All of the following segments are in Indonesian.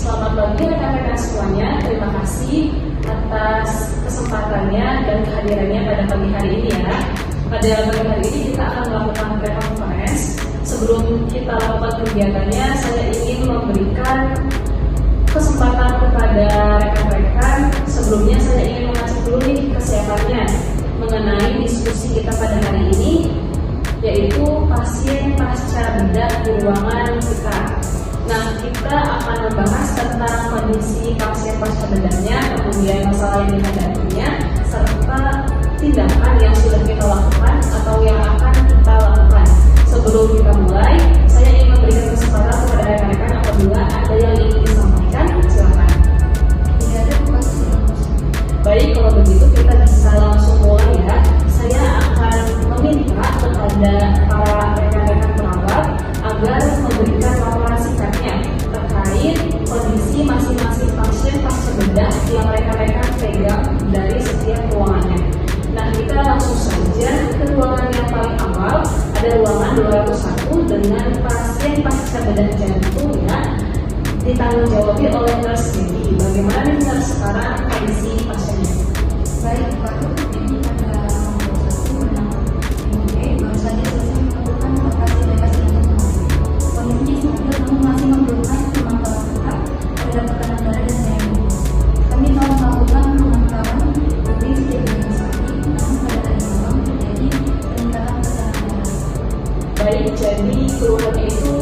Selamat pagi rekan-rekan semuanya, terima kasih atas kesempatannya dan kehadirannya pada pagi hari ini ya. Pada pagi hari ini kita akan melakukan pre-conference. Sebelum kita lakukan kegiatannya, saya ingin memberikan kesempatan kepada rekan-rekan. Sebelumnya saya ingin mengajak dulu nih kesiapannya mengenai diskusi kita pada hari ini, yaitu pasien pasca bedah di ruangan kita. Nah, kita akan membahas tentang kondisi pasien pasca bedahnya, kemudian masalah yang dihadapinya, serta tindakan yang sudah kita lakukan atau yang akan kita lakukan. Sebelum kita mulai, saya ingin memberikan kesempatan kepada rekan-rekan apabila ada yang ingin disampaikan, silakan. Baik, kalau begitu kita bisa langsung mulai ya. Saya akan meminta kepada para rekan-rekan perawat agar memberikan laporan singkatnya terkait kondisi masing-masing pasien pasca bedah yang rekan-rekan pegang dari setiap ruangannya. Nah, kita langsung saja ke ruangan yang paling awal, ada ruangan 201 dengan pasien pasca bedah jantung ya, ditanggung jawabi oleh nurse Devi. Bagaimana nih nurse sekarang kondisi pasiennya? Baik, Pak. Ini pada nomor 1 bernama Ibu baru saja selesai melakukan operasi bebas jantung. Kondisinya stabil namun masih memerlukan pemantauan tetap terhadap tekanan darah dan daya dukung. Kami telah melakukan pemantauan rutin setiap 2 hari, namun pada tadi malam terjadi peningkatan tekanan darah. Baik, jadi keluhannya itu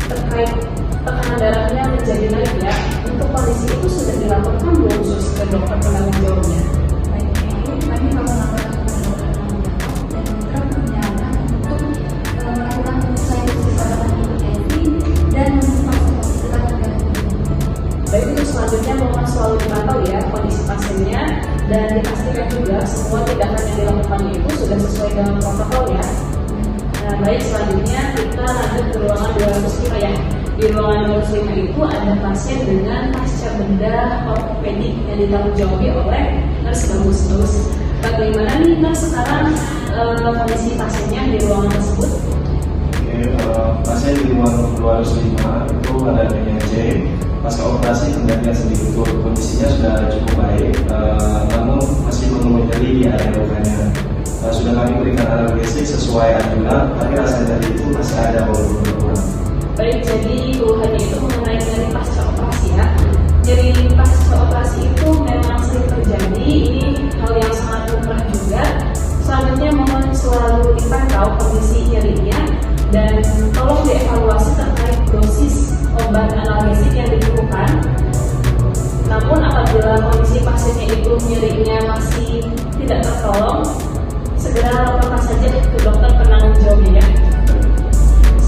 terkait tekanan darahnya menjadi naik ya. Untuk kondisi itu sudah dilaporkan belum khusus ke dokter penanggung jawabnya? Baik, itu kami telah melakukan penanggung jawab dan mitra perjalanan untuk melakukan pengusahaan kesehatan hipertensi dan memfasilitasi tekanan darah. Baik, untuk selanjutnya mohon selalu dipantau ya kondisi pasiennya dan dipastikan juga semua tindakan yang dilakukan itu sudah sesuai dengan protokol ya. Nah, baik, selanjutnya kita lanjut ke ruangan 205 ya. Di ruangan 205 itu ada pasien dengan pasca bedah ortopedik yang ditanggung jawabi oleh nurse bagus. Bagaimana nih nurse sekarang kondisi pasiennya di ruangan tersebut? Pasien di ruangan 205 itu ada dengan J. Pasca operasi penggantian sedikit turun, kondisinya sudah cukup baik, namun masih mengeluh nyeri di area lukanya. Sudah kami berikan analgesik sesuai anjuran, tapi rasa nyeri itu masih ada walaupun berkurang. Baik, jadi keluhannya itu mengenai nyeri pasca operasi ya. Nyeri pasca operasi itu memang sering terjadi, ini hal yang sangat lumrah juga. Selanjutnya mohon selalu dipantau kondisi nyerinya dan tolong dievaluasi terkait dosis obat analgesik yang dibutuhkan. Namun apabila kondisi pasiennya itu nyerinya masih tidak tertolong, segera laporkan saja ke dokter penanggung jawabnya ya.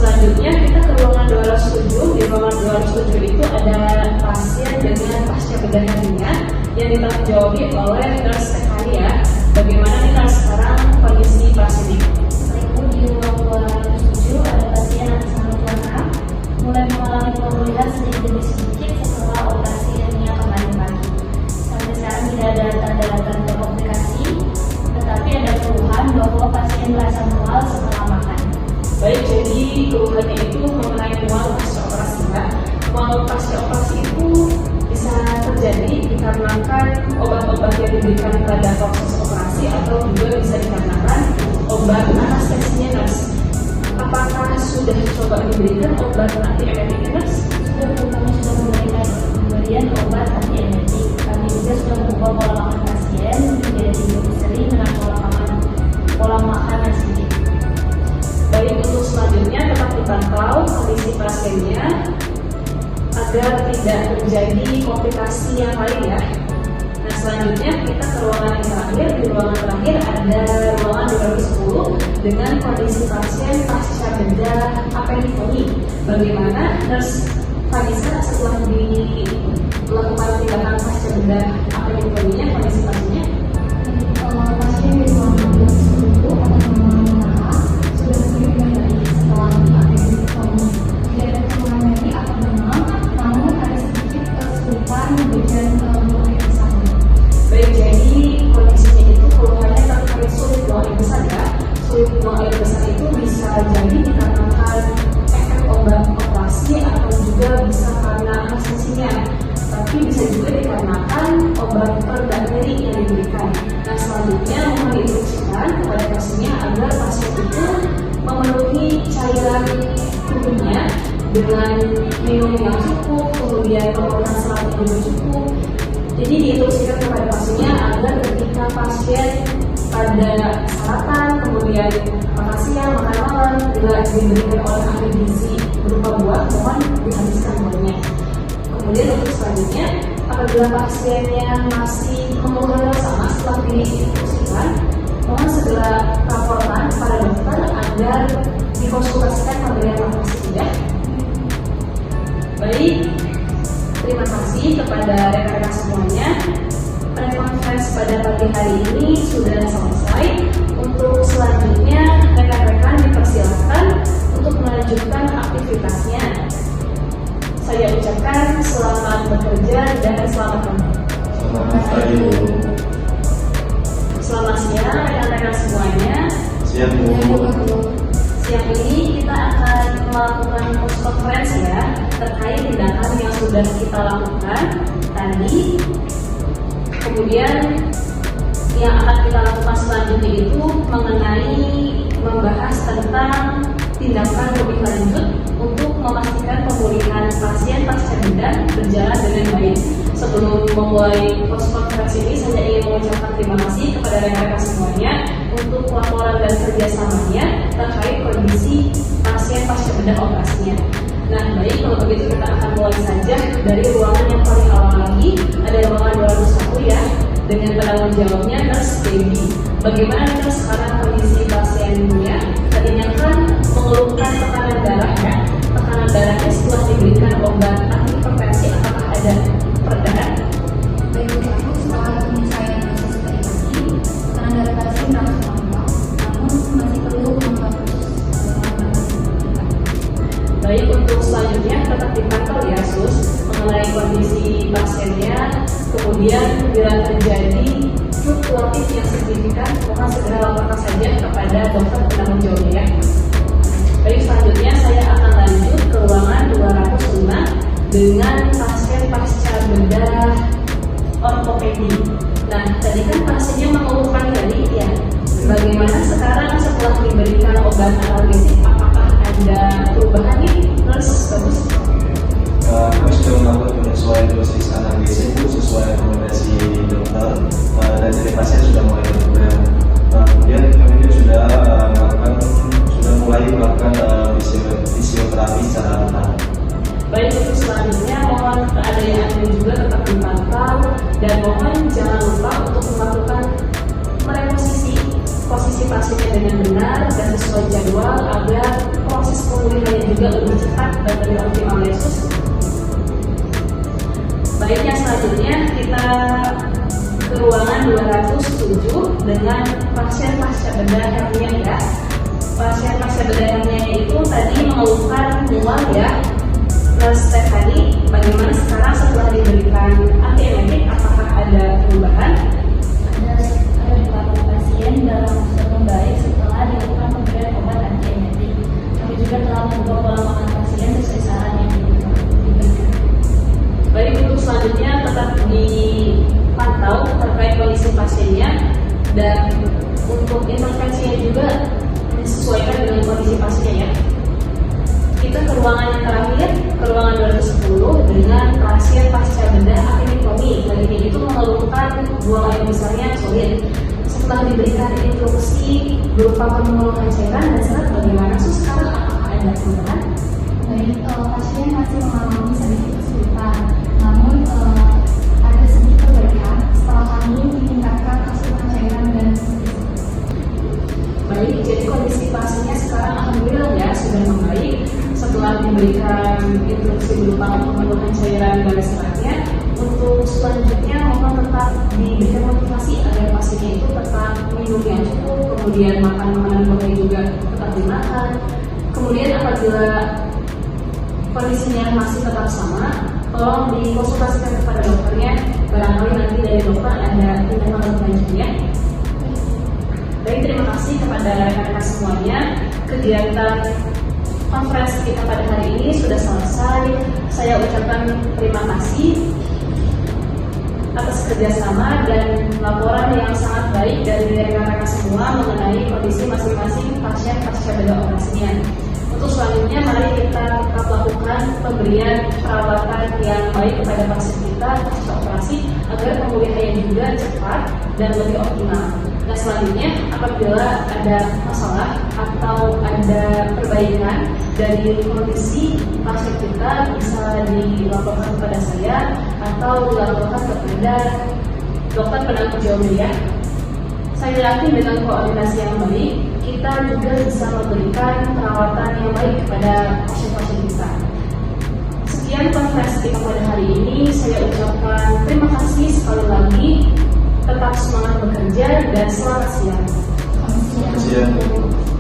Selanjutnya kita ke ruangan 207. Di ruangan 207 itu ada pasien dengan pasca bedah ringan yang ditanggung jawabi oleh nurse TKI ya. Bagaimana nih nurse sekarang kondisi pasien ini? Berikut di ruang 207 ada pasien atas nama Tuan A mulai mengalami pemulihan sedikit demi sedikit setelah operasi hernia kemarin pagi. Sampai sekarang tidak ada tanda-tanda komplikasi, tetapi ada keluhan bahwa pasien merasa mual setelah makan. Baik, jadi keluhannya itu mengenai mual pasca operasi ya. Mual pasca operasi itu bisa terjadi dikarenakan obat-obat yang diberikan pada proses operasi atau juga bisa dikarenakan obat anestesinya nurse. Apakah sudah coba diberikan obat anti-emetik nurse? Kami sudah memberikan pemberian obat anti-emetik. Kami juga sudah mengubah pola makan pasien menjadi lebih sering dengan pola makan yang sedikit. Baik, untuk selanjutnya tetap dipantau kondisi pasiennya agar tidak terjadi komplikasi yang lain ya. Nah, selanjutnya kita ke ruangan yang terakhir. Di ruangan terakhir ada ruangan 210 dengan kondisi pasien pasca bedah appendectomy. Bagaimana nurse Vanessa setelah dilakukan tindakan pasca bedah appendectomy-nya kondisi pasiennya? Pasien di ruangan 210 akan mengalami sudah semakin membaik setelah appendectomy. Tidak ada keluhan nyeri atau demam, namun ada sedikit kesulitan memberikan buang air besar. Baik, jadi kondisinya itu keluhannya terkait sulit buang air besar ya. Sulit buang air besar itu bisa jadi dikarenakan efek obat operasi atau juga bisa karena anestesinya. dengan minum yang cukup, kemudian penggunaan serat yang juga cukup. Jadi diinstruksikan kepada pasiennya agar ketika pasien pada sarapan, kemudian makan siang, makan malam, bila diberikan oleh ahli gizi berupa buah, mohon dihabiskan buahnya. Kemudian untuk selanjutnya, apabila pasiennya masih mengeluh hal sama setelah diinstruksikan, mohon segera laporkan pada dokter agar dikonsultasikan pemberian makan ya. Baik, terima kasih kepada rekan-rekan semuanya. Conference pada pagi hari ini sudah selesai. Untuk selanjutnya, rekan-rekan dipersilakan untuk melanjutkan aktivitasnya. Saya ucapkan selamat bekerja dan selamat kembali. Selamat pagi Bu. Selamat siang rekan-rekan semuanya. Siang Bu. Siang ini kita akan melakukan post conference ya terkait tindakan yang sudah kita lakukan tadi. Kemudian yang akan kita lakukan selanjutnya itu mengenai membahas tentang tindakan lebih lanjut untuk memastikan pemulihan pasien pasca bedah berjalan dengan baik. Sebelum memulai post conference ini, saya ingin mengucapkan terima kasih kepada rekan-rekan semuanya untuk laporan dan kerjasamanya terkait kondisi pasien pasca bedah operasinya. Nah, baik, kalau begitu kita akan mulai saja dari ruangan yang paling awal lagi. Ada ruangan 201 ya, dengan penanggung jawabnya Nurse Baby. Bagaimana nurse sekarang kondisi pasiennya? Tadinya kan mengeluhkan tekanan darah ya. Tekanan darahnya setelah diberikan obat antihipertensi apakah ada perbedaan? Baik, aku setelah penyelesaian proses tadi, tekanan darah pasien berangsur normal, namun masih perlu memperbaiki. Baik, untuk selanjutnya tetap dipantau ya sus mengenai kondisi pasiennya. Kemudian bila terjadi fluktuatif yang signifikan, mohon segera laporkan saja kepada dokter penanggung jawabnya ya. Baik, selanjutnya saya akan lanjut ke ruangan 205 dengan pasien pasca bedah ortopedi. Nah, tadi kan pasiennya mengeluhkan nyeri ya. Bagaimana sekarang setelah diberikan obat analgesik, apakah ada perubahan nih? Nurse, bagus. Kami sudah melakukan penyesuaian dosis analgesik itu sesuai rekomendasi dokter dan dari pasien sudah mulai berkurang. Kemudian kami juga sudah mulai melakukan fisioterapi secara bertahap. Baik, untuk selanjutnya mohon keadaan ini juga tetap dipantau dan mohon jangan lupa untuk melakukan posisi pasiennya dengan benar dan sesuai jadwal agar proses pemulihannya juga lebih cepat dan lebih optimal Yesus. Baik, yang selanjutnya kita ke ruangan 207 dengan pasien pasca bedah hernia ya. Pasien pasca bedah hernia itu tadi mengeluhkan mual ya. Setiap hari, bagaimana sekarang setelah diberikan antiemetik, apakah ada perubahan? Ada beberapa pasien dalam proses membaik setelah dilakukan pemberian obat antiemetik. Kami juga telah mengubah pola makan pasien sesuai saran yang diberikan. Baik, untuk selanjutnya tetap dipantau terkait kondisi pasiennya dan untuk intervensinya juga disesuaikan dengan kondisi pasiennya ya. Kita ke ruangan yang terakhir, ke ruangan 210 dengan pasien pasca bedah apendektomi. Tadinya itu mengeluhkan buang air besarnya sulit. Setelah diberikan instruksi berupa pengeluaran cairan dan serat, bagaimana sus sekarang apakah ada perubahan? Baik, pasien masih mengalami sedikit kesulitan, namun ada sedikit perbaikan setelah kami meningkatkan asupan cairan dan Baik, jadi kondisi pasiennya sekarang alhamdulillah ya sudah membaik setelah diberikan instruksi berupa pemenuhan cairan dan seratnya. Untuk selanjutnya mohon tetap diberikan motivasi agar pasiennya itu tetap minum yang cukup, kemudian makan makanan bergizi juga tetap dimakan. Kemudian apabila kondisinya masih tetap sama, tolong dikonsultasikan kepada dokternya. Barangkali nanti dari dokter ada tindakan lebih lanjutnya. Baik, terima kasih kepada rekan-rekan semuanya. Kegiatan konferensi kita pada hari ini sudah selesai. Saya ucapkan terima kasih atas kerjasama dan laporan yang sangat baik dari rekan-rekan semua mengenai kondisi masing-masing pasien pasca bedah operasinya. Untuk selanjutnya, mari kita tetap lakukan pemberian perawatan yang baik kepada pasien kita pasca operasi agar pemulihannya juga cepat dan lebih optimal. Nah, selanjutnya apabila ada masalah atau ada perbaikan dari kondisi pasien kita bisa dilaporkan kepada saya atau dilaporkan kepada dokter penanggung jawabnya. Saya yakin dengan koordinasi yang baik, kita juga bisa memberikan perawatan yang baik kepada pasien-pasien kita. Sekian konferensi kita pada hari ini. Saya ucapkan terima kasih sekali lagi. Tetap semangat bekerja dan selamat siang. Selamat siang.